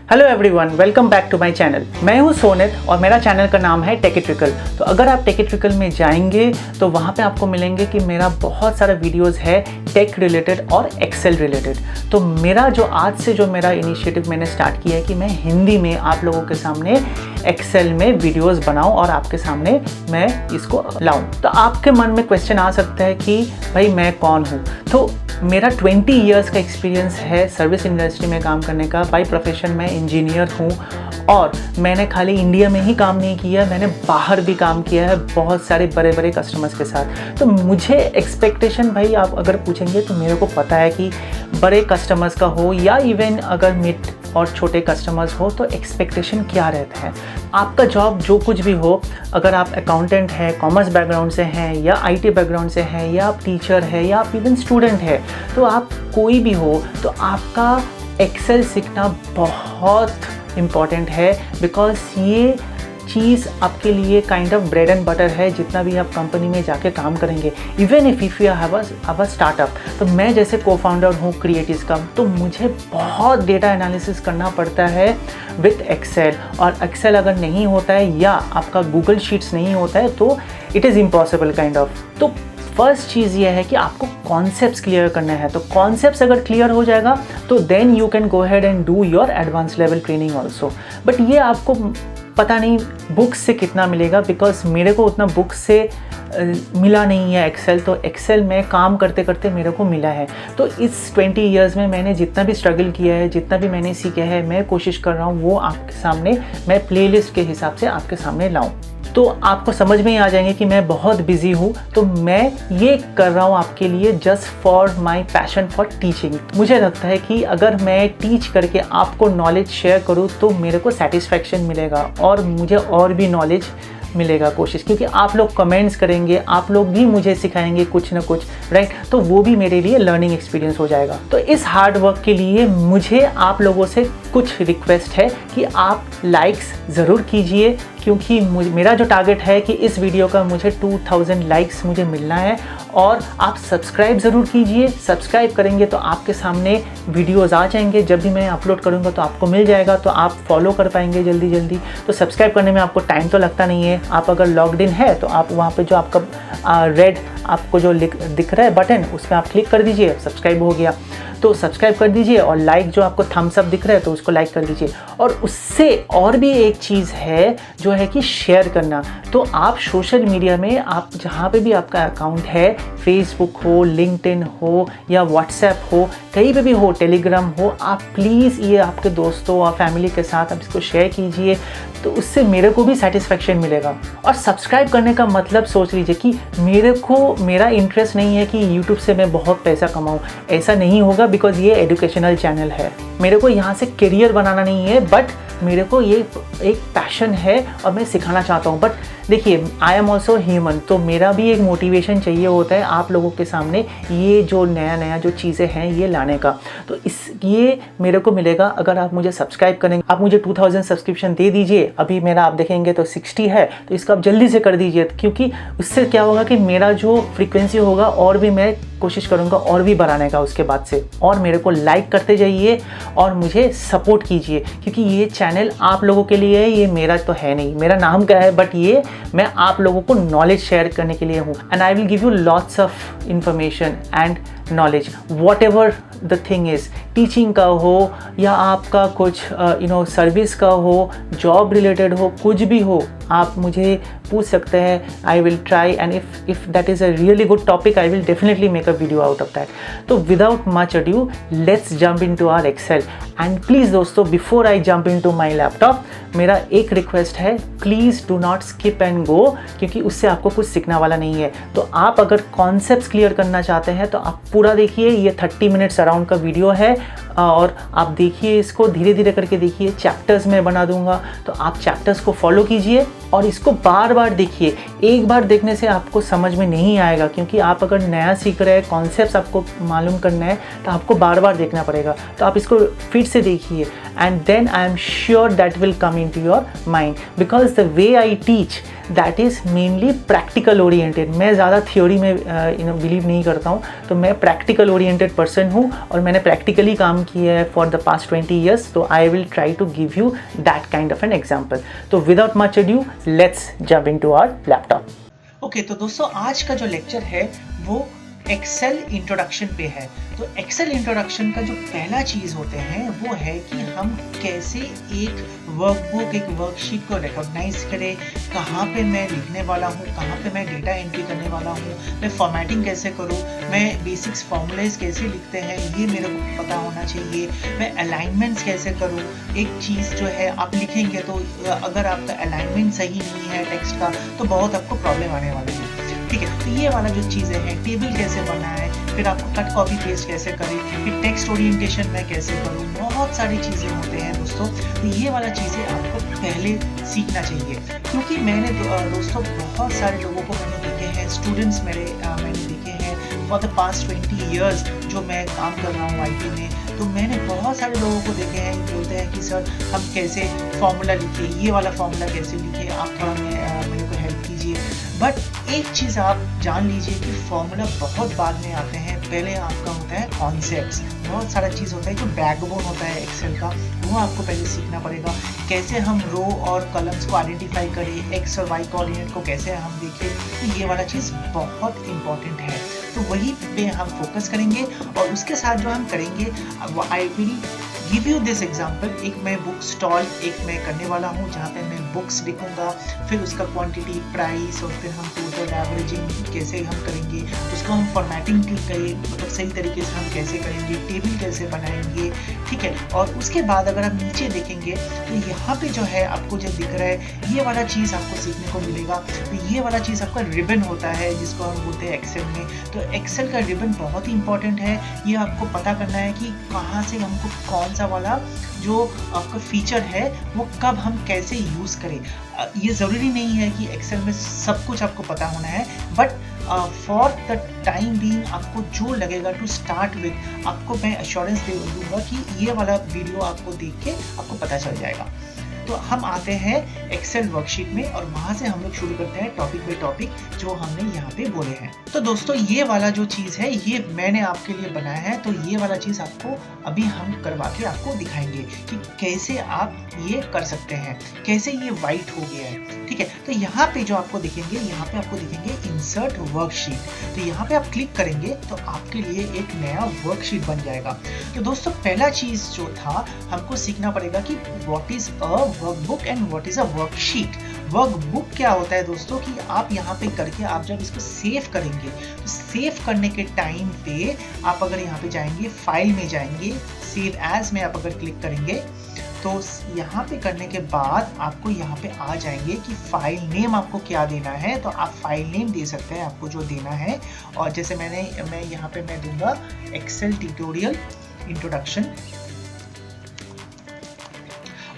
Hello everyone, welcome back to my channel. मैं हूं सोनित और मेरा चैनल का नाम है टेकिट्रिकल। तो अगर आप टेकिट्रिकल में जाएंगे तो वहां पे आपको मिलेंगे कि मेरा बहुत सारा वीडियोस है टेक रिलेटेड और एक्सेल रिलेटेड। तो मेरा जो आज से जो मेरा इनिशिएटिव मैंने स्टार्ट किया है कि मैं हिंदी में आप लोगों के सामने एक्सेल में वीडियोस बनाऊं और आपके सामने मैं इसको लाऊं। तो आपके मन में क्वेश्चन आ सकता है कि भाई मैं कौन हूँ। तो मेरा 20 इयर्स का एक्सपीरियंस है सर्विस इंडस्ट्री में काम करने का। बाय प्रोफेशन मैं इंजीनियर हूँ और मैंने खाली इंडिया में ही काम नहीं किया, मैंने बाहर भी काम किया है बहुत सारे बड़े बड़े कस्टमर्स के साथ। तो मुझे एक्सपेक्टेशन, भाई आप अगर पूछेंगे तो मेरे को पता है कि बड़े कस्टमर्स का हो या इवन अगर मिड और छोटे कस्टमर्स हो तो एक्सपेक्टेशन क्या रहता है। आपका जॉब जो कुछ भी हो, अगर आप अकाउंटेंट हैं, कॉमर्स बैकग्राउंड से हैं या आईटी बैकग्राउंड से हैं या आप टीचर हैं या आप इवन स्टूडेंट हैं, तो आप कोई भी हो तो आपका एक्सेल सीखना बहुत इम्पॉर्टेंट है। बिकॉज ये चीज़ आपके लिए kind of bread and butter है। जितना भी आप कंपनी में जाके काम करेंगे, even if you have a startup, तो मैं जैसे को फाउंडर हूँ क्रिएटिव्स का, तो मुझे बहुत डेटा एनालिसिस करना पड़ता है विथ एक्सेल। और एक्सेल अगर नहीं होता है या आपका गूगल शीट्स नहीं होता है तो it is impossible kind of. तो फर्स्ट चीज़ ये है कि आपको कॉन्सेप्ट्स क्लियर करना है। तो कॉन्सेप्ट्स अगर क्लियर हो जाएगा तो then you can go ahead and do your advance level training also. But ये आपको पता नहीं बुक्स से कितना मिलेगा, बिकॉज मेरे को उतना बुक्स से मिला नहीं है एक्सेल। तो एक्सेल में काम करते करते मेरे को मिला है। तो इस 20 इयर्स में मैंने जितना भी स्ट्रगल किया है, जितना भी मैंने सीखा है, मैं कोशिश कर रहा हूँ वो आपके सामने मैं प्लेलिस्ट के हिसाब से आपके सामने लाऊं। तो आपको समझ में ही आ जाएंगे कि मैं बहुत बिजी हूँ। तो मैं ये कर रहा हूँ आपके लिए just for my passion for teaching. मुझे लगता है कि अगर मैं टीच करके आपको नॉलेज शेयर करूँ तो मेरे को सेटिस्फैक्शन मिलेगा और मुझे और भी नॉलेज मिलेगा कोशिश, क्योंकि आप लोग कमेंट्स करेंगे, आप लोग भी मुझे सिखाएंगे कुछ ना कुछ, राइट। तो वो भी मेरे लिए लर्निंग एक्सपीरियंस हो जाएगा। तो इस हार्ड वर्क के लिए मुझे आप लोगों से कुछ रिक्वेस्ट है कि आप लाइक्स ज़रूर कीजिए, क्योंकि मेरा जो टारगेट है कि इस वीडियो का मुझे 2000 लाइक्स मुझे मिलना है। और आप सब्सक्राइब ज़रूर कीजिए। सब्सक्राइब करेंगे तो आपके सामने वीडियोस आ जाएंगे, जब भी मैं अपलोड करूँगा तो आपको मिल जाएगा, तो आप फॉलो कर पाएंगे जल्दी जल्दी। तो सब्सक्राइब करने में आपको टाइम तो लगता नहीं है। आप अगर लॉग्ड इन है तो आप वहाँ पे जो आपका रेड आपको जो दिख रहा है बटन, उस पर आप क्लिक कर दीजिए, सब्सक्राइब हो गया। तो सब्सक्राइब कर दीजिए और लाइक जो आपको थम्स अप दिख रहा है तो उसको लाइक कर दीजिए। और उससे और भी एक चीज़ है जो है कि शेयर करना। तो आप सोशल मीडिया में आप जहाँ पे भी आपका अकाउंट है, फेसबुक हो, लिंक्डइन हो या व्हाट्सएप हो, कहीं पे भी हो, टेलीग्राम हो, आप प्लीज़ ये आपके दोस्तों और फैमिली के साथ आप इसको शेयर कीजिए। तो उससे मेरे को भी सेटिस्फेक्शन मिलेगा। और सब्सक्राइब करने का मतलब सोच लीजिए कि मेरा इंटरेस्ट नहीं है कि यूट्यूब से मैं बहुत पैसा कमाऊँ। ऐसा नहीं होगा, बिकॉज ये एजुकेशनल चैनल है। मेरे को यहाँ से करियर बनाना नहीं है, बट मेरे को ये एक पैशन है और मैं सिखाना चाहता हूँ। बट देखिए, आई एम ऑल्सो ह्यूमन, तो मेरा भी एक मोटिवेशन चाहिए होता है आप लोगों के सामने ये जो नया जो चीज़ें हैं ये लाने का। तो ये मेरे को मिलेगा अगर आप मुझे सब्सक्राइब करेंगे। आप मुझे 2000 सब्सक्रिप्शन दे दीजिए। अभी मेरा आप देखेंगे तो 60 है, तो इसका आप जल्दी से कर दीजिए, क्योंकि उससे क्या होगा कि मेरा जो फ्रीक्वेंसी होगा और भी मैं कोशिश करूँगा और भी बढ़ाने का उसके बाद से। और मेरे को लाइक करते जाइए और मुझे सपोर्ट कीजिए, क्योंकि ये चैनल आप लोगों के लिए है, ये मेरा तो है नहीं। मेरा नाम क्या है, बट ये मैं आप लोगों को नॉलेज शेयर करने के लिए हूँ। And I will give you lots of information and knowledge, what ever the thing is. Teaching का हो या आपका कुछ सर्विस का हो, जॉब रिलेटेड हो, कुछ भी हो, आप मुझे पूछ सकते हैं। I will try, and if that is a really good topic, I will definitely make a video out of that. तो without much adieu, let's jump into our Excel. And please दोस्तों, before I jump into my laptop, मेरा एक request है, please do not skip and go, क्योंकि उससे आपको कुछ सीखने वाला नहीं है। तो आप अगर कॉन्सेप्ट्स क्लियर करना चाहते हैं तो आप पूरा देखिए। ये 30 मिनट्स अराउंड का वीडियो है और आप देखिए, इसको धीरे धीरे करके देखिए। चैप्टर्स में बना दूंगा, तो आप चैप्टर्स को फॉलो कीजिए और इसको बार बार देखिए। एक बार देखने से आपको समझ में नहीं आएगा, क्योंकि आप अगर नया सीख रहे हैं, कॉन्सेप्ट्स आपको मालूम करना है, तो आपको बार बार देखना पड़ेगा। तो आप इसको फिर से देखिए, and then I am sure that will come into your mind, because the way I teach, that is mainly practical oriented. मैं ज़्यादा थ्योरी में बिलीव नहीं करता हूँ, तो मैं प्रैक्टिकल ओरिएंटेड पर्सन हूँ और मैंने प्रैक्टिकली काम किया है फॉर द पास्ट 20 ईयर्स। तो I will try to give you that kind of an example. तो without much adieu let's jump into our laptop. Okay, तो दोस्तों आज का जो लेक्चर है वो एक्सेल इंट्रोडक्शन पे है। तो एक्सेल इंट्रोडक्शन का जो पहला चीज़ होते हैं वो है कि हम कैसे एक वर्कबुक, एक वर्कशीट को रिकॉग्नाइज करें, कहाँ पे मैं लिखने वाला हूँ, कहाँ पे मैं डेटा एंट्री करने वाला हूँ, मैं फॉर्मेटिंग कैसे करूँ, मैं बेसिक्स फॉर्मूलेज कैसे लिखते हैं ये मेरे को पता होना चाहिए, मैं अलाइनमेंट्स कैसे करूँ। एक चीज़ जो है आप लिखेंगे तो अगर आपका अलाइनमेंट सही नहीं है टेक्स्ट का तो बहुत आपको प्रॉब्लम आने वाली है, ठीक है। तो ये वाला जो चीज़ें हैं, टेबल कैसे बनाए, फिर आपको कट कॉपी पेस्ट कैसे करें, फिर टेक्स्ट ओरिएंटेशन मैं कैसे करूँ, बहुत सारी चीज़ें होते हैं दोस्तों। तो ये वाला चीज़ें आपको पहले सीखना चाहिए, क्योंकि मैंने दोस्तों बहुत सारे लोगों को मैंने देखे हैं, स्टूडेंट्स मैंने देखे हैं फॉर द पास्ट 20 ईयर्स जो मैं काम कर रहा हूँ IT में। तो मैंने बहुत सारे लोगों को देखे हैं बोलते हैं कि सर हम कैसे फॉर्मूला लिखे, ये वाला फॉर्मूला कैसे लिखे, आप थोड़ा मेरे को हेल्प कीजिए। बट एक चीज़ आप जान लीजिए कि फॉर्मूला बहुत बाद में आते हैं, पहले आपका होता है कॉन्सेप्ट्स। बहुत सारा चीज़ होता है जो बैकबोन होता है एक्सेल का, वो आपको पहले सीखना पड़ेगा। कैसे हम रो और कॉलम्स को आइडेंटिफाई करें, एक्स और वाई कोऑर्डिनेट को कैसे हम देखें, तो ये वाला चीज़ बहुत इंपॉर्टेंट है। तो वही पे हम फोकस करेंगे और उसके साथ जो हम करेंगे I will give you this example. एक मैं बुक स्टॉल एक मैं करने वाला हूँ जहाँ पे मैं बुक्स लिखूंगा, फिर उसका क्वांटिटी, प्राइस और फिर हम टोटल एवरेजिंग कैसे हम करेंगे, उसको हम फॉर्मेटिंग करें, मतलब सही तरीके से हम कैसे करेंगे, टेबल कैसे बनाएंगे, ठीक है। और उसके बाद अगर आप नीचे देखेंगे तो यहाँ पे जो है आपको जो दिख रहा है ये वाला चीज़ आपको सीखने को मिलेगा। तो ये वाला चीज़ आपका रिबन होता है जिसको हम बोलते हैं एक्सेल में। तो एक्सेल का रिबन बहुत ही इंपॉर्टेंट है। ये आपको पता करना है कि कहाँ से हमको कौन सा वाला जो आपका फीचर है वो कब हम कैसे यूज़ करें। ये ज़रूरी नहीं है कि एक्सेल में सब कुछ आपको पता होना है, but for the time being आपको जो लगेगा टू स्टार्ट विद, आपको मैं एश्योरेंस दे दूंगा कि ये वाला वीडियो आपको देख के आपको पता चल जाएगा। तो हम आते हैं एक्सेल वर्कशीट में और वहाँ से हम लोग शुरू करते हैं टॉपिक बाय टॉपिक जो हमने यहाँ पे बोले हैं। तो दोस्तों ये वाला जो चीज़ है ये मैंने आपके लिए बनाया है। तो ये वाला चीज़ आपको अभी हम करवा के आपको दिखाएंगे कि कैसे आप ये कर सकते हैं, कैसे ये वाइट हो गया है, ठीक है। तो यहाँ पे जो आपको दिखेंगे, यहाँ पे आपको दिखेंगे इंसर्ट वर्कशीट। तो यहाँ पे आप क्लिक करेंगे तो आपके लिए एक नया वर्कशीट बन जाएगा। तो दोस्तों पहला चीज़ जो था हमको सीखना पड़ेगा कि what is a workbook and what is a worksheet. Workbook क्या होता है दोस्तों कि आप यहाँ पे करके आप जब इसको सेव करेंगे तो सेव करने के टाइम पे आप अगर यहाँ पे जाएंगे, फाइल में जाएंगे, सेव एज में आप अगर क्लिक करेंगे तो यहाँ पे करने के बाद आपको यहाँ पे आ जाएंगे कि फाइल नेम आपको क्या देना है। तो आप फाइल नेम दे सकते हैं आपको जो देना है। और जैसे मैं यहाँ पे मैं दूंगा एक्सेल ट्यूटोरियल इंट्रोडक्शन।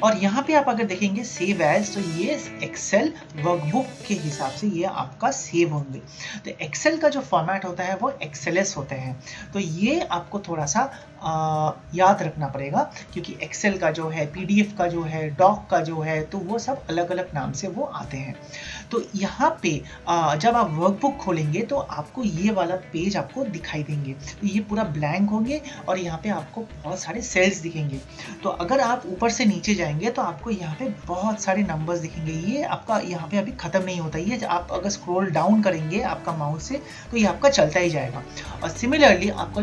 और यहाँ पे आप अगर देखेंगे सेव एज, तो ये एक्सेल वर्कबुक के हिसाब से ये आपका सेव होंगे। तो एक्सेल का जो फॉर्मेट होता है वो एक्सेलएस होते हैं। तो ये आपको थोड़ा सा याद रखना पड़ेगा क्योंकि एक्सेल का जो है, पीडीएफ का जो है, डॉक का जो है, तो वो सब अलग अलग नाम से वो आते हैं। तो यहाँ पे जब आप वर्कबुक खोलेंगे तो आपको ये वाला पेज आपको दिखाई देंगे। तो ये पूरा ब्लैंक होंगे और यहाँ पे आपको बहुत सारे सेल्स दिखेंगे। तो अगर आप ऊपर से नीचे जाएंगे तो आपको यहाँ पे बहुत सारे नंबर्स दिखेंगे। ये आपका यहाँ पे अभी खत्म नहीं होता, ये आप अगर स्क्रॉल डाउन करेंगे आपका माउस से तो ये आपका चलता ही जाएगा। और सिमिलरली आपका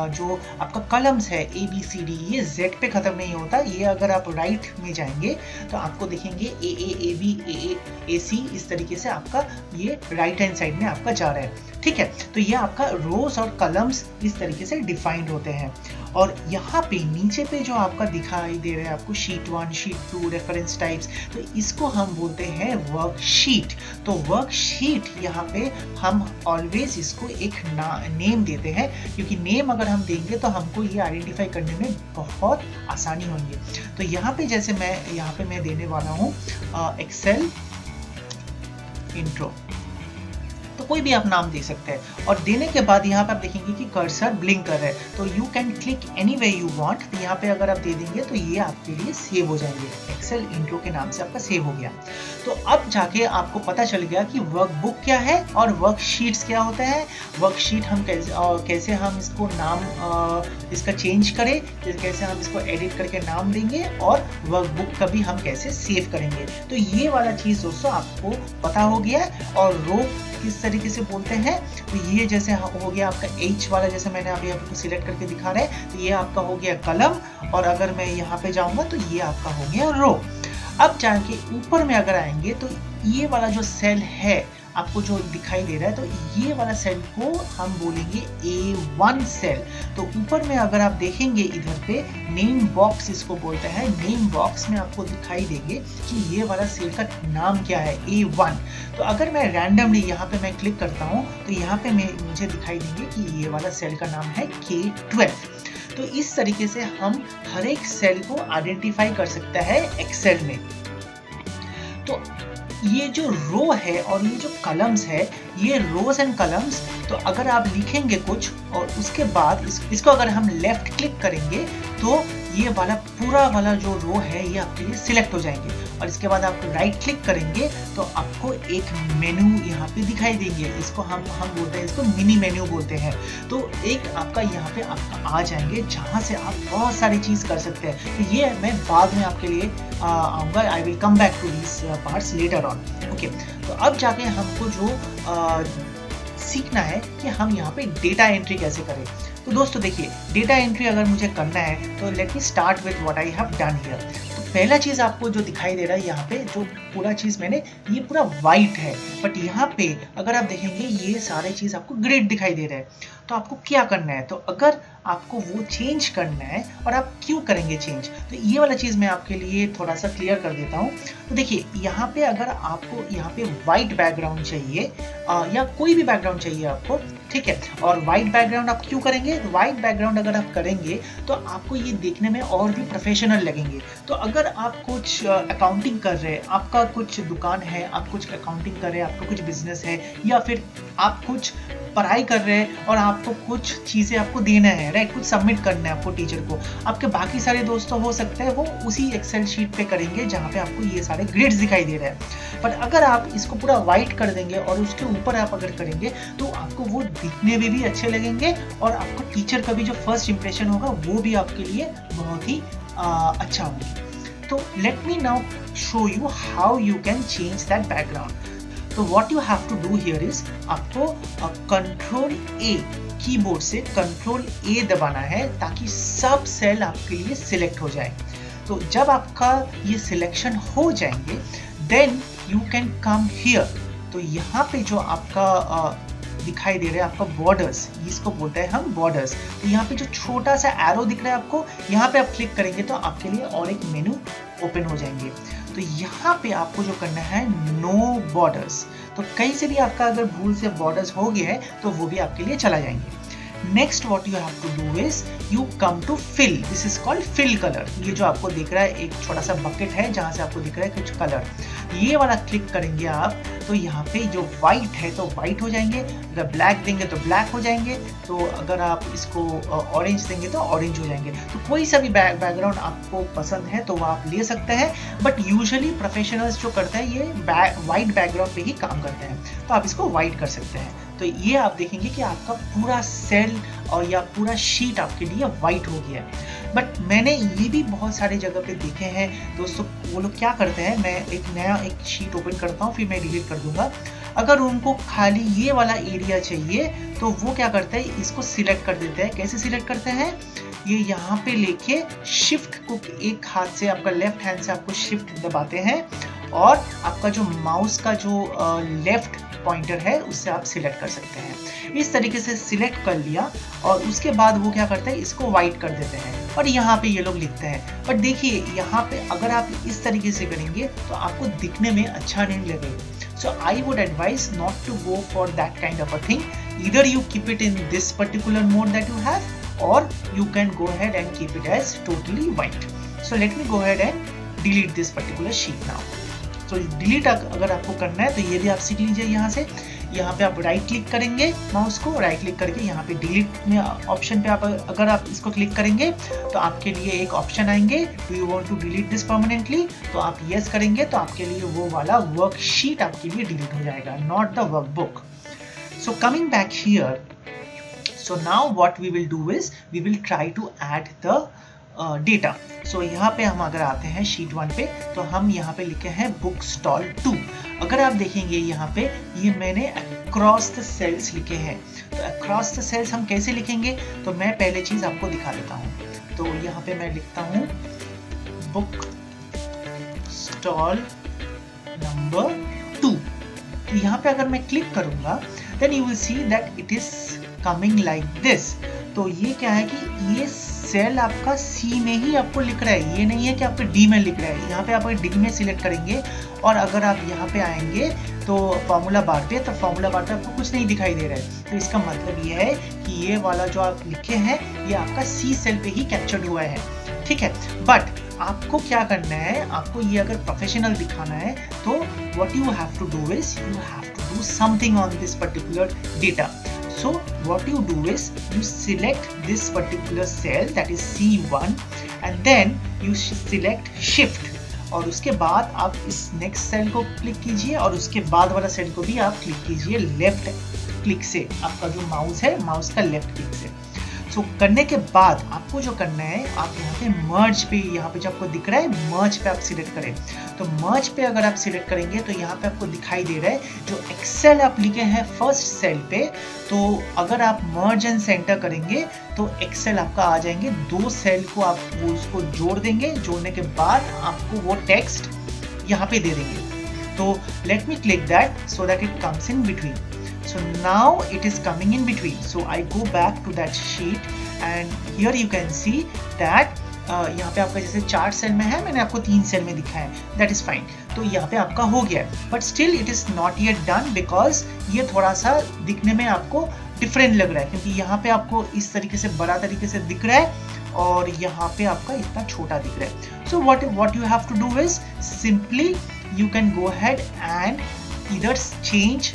जो आपका कॉलम्स है ABCD, ये Z पे खत्म नहीं होता। ये अगर आप राइट में जाएंगे तो आपको देखेंगे AA AB AA AC, इस तरीके से आपका ये राइट हैंड साइड में आपका जा रहा है, ठीक है। तो ये आपका रोज और कॉलम्स इस तरीके से डिफाइंड होते हैं। और यहाँ पे नीचे पे जो आपका दिखाई दे रहा है आपको शीट 1, शीट 2, रेफरेंस टाइप्स, तो इसको हम बोलते हैं वर्कशीट। तो वर्कशीट यहाँ पे हम ऑलवेज इसको एक नेम देते हैं क्योंकि नेम अगर हम देंगे तो हमको ये आइडेंटिफाई करने में बहुत आसानी होगी। तो यहाँ पे जैसे मैं देने वाला हूँ एक्सेल इंट्रो। तो कोई भी आप नाम दे सकते हैं। और देने के बाद यहाँ पे आप देखेंगे कि कर्सर ब्लिंक कर रहा है, तो you can click any way you want. तो यहाँ पे अगर आप दे देंगे तो ये आपके लिए सेव हो जाएंगे, एक्सेल इंट्रो के नाम से आपका सेव हो गया। तो अब जाके आपको पता चल गया कि वर्कबुक क्या है और वर्कशीट्स क्या होता है। वर्कशीट हम कैसे हम इसको नाम इसका चेंज करें, कैसे हम इसको एडिट करके नाम देंगे, और वर्कबुक का भी हम कैसे सेव करेंगे। तो ये वाला चीज़ दोस्तों आपको पता हो गया। और रो किस तरीके से बोलते हैं, तो ये जैसे हो गया आपका H वाला, जैसे मैंने अभी आपको सिलेक्ट करके दिखा रहे हैं, तो ये आपका हो गया कलम। और अगर मैं यहाँ पे जाऊँगा तो ये आपका हो गया रो। अब जाके ऊपर में अगर आएंगे तो ये वाला जो सेल है आपको जो दिखाई दे रहा है, तो ये वाला सेल को हम बोलेंगे A1 सेल। तो ऊपर में अगर आप देखेंगे इधर पे नेम बॉक्स इसको बोलते हैं, नेम बॉक्स में आपको दिखाई देंगे कि ये वाला सेल का नाम क्या है, A1। तो अगर मैं रैंडमली यहाँ पे मैं क्लिक करता हूँ तो यहाँ पे मुझे दिखाई देंगे कि ये वाला सेल का नाम है K12। तो इस तरीके से हम हर एक सेल को आइडेंटिफाई कर सकता है एक्सेल में। तो ये जो रो है और ये जो कलम्स है, ये रोज एंड कलम्स, तो अगर आप लिखेंगे कुछ और उसके बाद इसको अगर हम लेफ्ट क्लिक करेंगे तो ये वाला पूरा वाला जो रो है ये आपके लिए सिलेक्ट हो जाएंगे। और इसके बाद आप राइट क्लिक करेंगे तो आपको एक मेनू यहाँ पे दिखाई देंगे। इसको हम बोलते हैं, इसको मिनी मेन्यू बोलते हैं। तो एक आपका यहाँ पे आपका आ जाएंगे जहाँ से आप बहुत सारी चीज़ कर सकते हैं। तो ये मैं बाद में आपके लिए आऊँगा, I will come back to this parts later on. Okay, तो अब जाके हमको जो सीखना है कि हम यहाँ पे डेटा एंट्री कैसे करें। तो दोस्तों देखिए, डेटा एंट्री अगर मुझे करना है तो let me start with what I have done here. तो पहला चीज़ आपको जो दिखाई दे रहा है यहाँ पे, जो पूरा चीज़ मैंने, ये पूरा वाइट है, बट यहाँ पे अगर आप देखेंगे ये सारे चीज़ आपको ग्रिड दिखाई दे रहा है। तो आपको क्या करना है, तो अगर आपको वो चेंज करना है और आप क्यों करेंगे चेंज, तो ये वाला चीज़ मैं आपके लिए थोड़ा सा क्लियर कर देता हूँ। तो देखिए यहाँ पे अगर आपको यहाँ पे वाइट बैकग्राउंड चाहिए या कोई भी बैकग्राउंड चाहिए आपको, ठीक है, और वाइट बैकग्राउंड आप क्यों करेंगे, तो वाइट बैकग्राउंड अगर आप करेंगे तो आपको ये देखने में और भी प्रोफेशनल लगेंगे। तो अगर आप कुछ अकाउंटिंग कर रहे हैं, आपका कुछ दुकान है, आप कुछ अकाउंटिंग कर रहे हैं, आपका कुछ बिजनेस है, या फिर आप कुछ पढ़ाई कर रहे हैं और आपको कुछ चीज़ें आपको देना है, राइट, कुछ सबमिट करना है आपको टीचर को। आपके बाकी सारे दोस्तों हो सकते हैं वो उसी एक्सेल शीट पे करेंगे जहाँ पे आपको ये सारे ग्रेड्स दिखाई दे रहे हैं। बट अगर आप इसको पूरा वाइट कर देंगे और उसके ऊपर आप अगर करेंगे तो आपको वो दिखने में भी अच्छे लगेंगे और आपको टीचर का भी जो फर्स्ट इंप्रेशन होगा वो भी आपके लिए बहुत ही अच्छा होगा। तो let me now show you how you can change that background. तो what you have to do here is, आपको कंट्रोल ए कीबोर्ड से कंट्रोल ए दबाना है ताकि सब सेल आपके लिए सिलेक्ट हो जाए। तो जब आपका ये सिलेक्शन हो जाएंगे then you can come here. तो यहाँ पे जो आपका दिखाई दे रहा है आपका बॉर्डर्स, इसको बोलते हैं हम बॉर्डर्स। तो यहाँ पे जो छोटा सा एरो दिख रहा है आपको, यहाँ पे आप क्लिक करेंगे तो आपके लिए और एक मेनू ओपन हो जाएंगे। तो यहाँ पे आपको जो करना है नो बॉर्डर्स। तो कहीं से भी आपका अगर भूल से बॉर्डर्स हो गया है तो वो भी आपके लिए चला जाएंगे। Next what you have to do is you come to fill, this is called fill colour. ये जो आपको दिख रहा है एक छोटा सा बकेट है जहाँ से आपको दिख रहा है कुछ कलर, ये वाला क्लिक करेंगे आप तो यहाँ पे जो व्हाइट है तो व्हाइट हो जाएंगे, अगर ब्लैक देंगे तो ब्लैक हो जाएंगे, तो अगर आप इसको ऑरेंज देंगे तो ऑरेंज हो जाएंगे। तो कोई सा भी बैकग्राउंड आपको पसंद है तो वो आप ले सकते हैं, बट यूजुअली प्रोफेशनल्स जो करते हैं ये वाइट बैकग्राउंड पे ही काम करते हैं, तो आप इसको वाइट कर सकते हैं। तो ये आप देखेंगे कि आपका पूरा सेल और या पूरा शीट आपके लिए वाइट हो गया है। बट मैंने ये भी बहुत सारे जगह पे देखे हैं दोस्तों, वो लोग क्या करते हैं, मैं एक नया एक शीट ओपन करता हूँ फिर मैं डिलीट कर दूंगा। अगर उनको खाली ये वाला एरिया चाहिए तो वो क्या करते हैं, इसको सिलेक्ट कर देते हैं। कैसे सिलेक्ट करते हैं, ये यहाँ पे लेके शिफ्ट को एक हाथ से, आपका लेफ्ट हैंड से आपको शिफ्ट दबाते हैं और आपका जो माउस का जो लेफ्ट पॉइंटर है उससे आप सिलेक्ट कर सकते हैं। इस तरीके से सिलेक्ट कर लिया और उसके बाद वो क्या करते हैं, इसको वाइट कर देते हैं और यहाँ पे ये लोग लिखते हैं। बट देखिए यहाँ पे अगर आप इस तरीके से करेंगे तो आपको दिखने में अच्छा नहीं लगेगा। So I would advise not to go for that kind of a thing. Either you keep it in this particular mode that you have or you can go ahead and keep it as totally white. So let me go ahead and delete this particular sheet now. तो delete अगर आपको करना है तो ये भी आप सीख लीजिए। यहाँ पे आप राइट क्लिक करेंगे, माउस को राइट क्लिक करके यहाँ पे डिलीट में ऑप्शन पे आप अगर आप इसको क्लिक करेंगे तो आपके लिए एक ऑप्शन आएंगे, do you want to delete this permanently, तो आप यस करेंगे तो आपके लिए वो वाला वर्कशीट आपके लिए डिलीट हो जाएगा, not the workbook. So coming back here, so now what we will do is we will try to add the data. so यहाँ पे हम अगर आते हैं शीट 1 पे तो हम यहाँ पे लिखे हैं बुक स्टॉल 2। अगर आप देखेंगे यहाँ पे ये मैंने अक्रॉस द सेल्स लिखे हैं। तो अक्रॉस द सेल्स हम कैसे लिखेंगे, तो मैं पहले चीज आपको दिखा देता हूँ। तो यहाँ पे मैं लिखता हूँ बुक स्टॉल नंबर 2। यहाँ पे अगर मैं क्लिक करूंगा then you will see that it is coming like this। तो ये क्या है कि ये सेल आपका सी में ही आपको लिख रहा है, ये नहीं है कि आपको डी में लिख रहा है। यहाँ पे आप डी में सिलेक्ट करेंगे और अगर आप यहाँ पे आएंगे तो फॉर्मूला बार पे, तो फॉर्मूला बार पे आपको कुछ नहीं दिखाई दे रहा है। तो इसका मतलब ये है कि ये वाला जो आप लिखे हैं ये आपका सी सेल पे ही कैप्चर्ड हुआ है, ठीक है। बट आपको क्या करना है, आपको ये अगर प्रोफेशनल दिखाना है तो what you have to do is you have to do something on this particular data। so what you do is you select this particular cell that is C1 and then you select shift और उसके बाद आप इस next cell को click कीजिए और उसके बाद वाला सेल को भी आप क्लिक कीजिए लेफ्ट क्लिक से, आपका जो माउस है माउस का लेफ्ट क्लिक से। सो करने के बाद आपको जो करना है, आप यहाँ पे मर्ज पे, यहाँ पे जो आपको दिख रहा है मर्ज पे आप सिलेक्ट करें। तो मर्ज पे अगर आप सिलेक्ट करेंगे तो यहाँ पे आपको दिखाई दे रहा है जो एक्सेल आप लिखे हैं फर्स्ट सेल पे, तो अगर आप मर्ज एंड सेंटर करेंगे तो एक्सेल आपका आ जाएंगे। 2 सेल को आप वो उसको जोड़ देंगे, जोड़ने के बाद आपको वो टेक्स्ट यहाँ पे दे देंगे। तो let me click that so that it comes in between. So now it is coming in between. So I go back to that sheet and here you can see that यहाँ पे आपका जैसे 4 cell में है, मैंने आपको 3 cell में दिखाया है, that is fine। तो यहाँ पे आपका हो गया है, but still it is not yet done because ये थोड़ा सा दिखने में आपको डिफरेंट लग रहा है, क्योंकि यहाँ पे आपको इस तरीके से बड़ा तरीके से दिख रहा है और यहाँ पे आपका इतना छोटा दिख रहा है। So what you have to do is simply you can go ahead and either change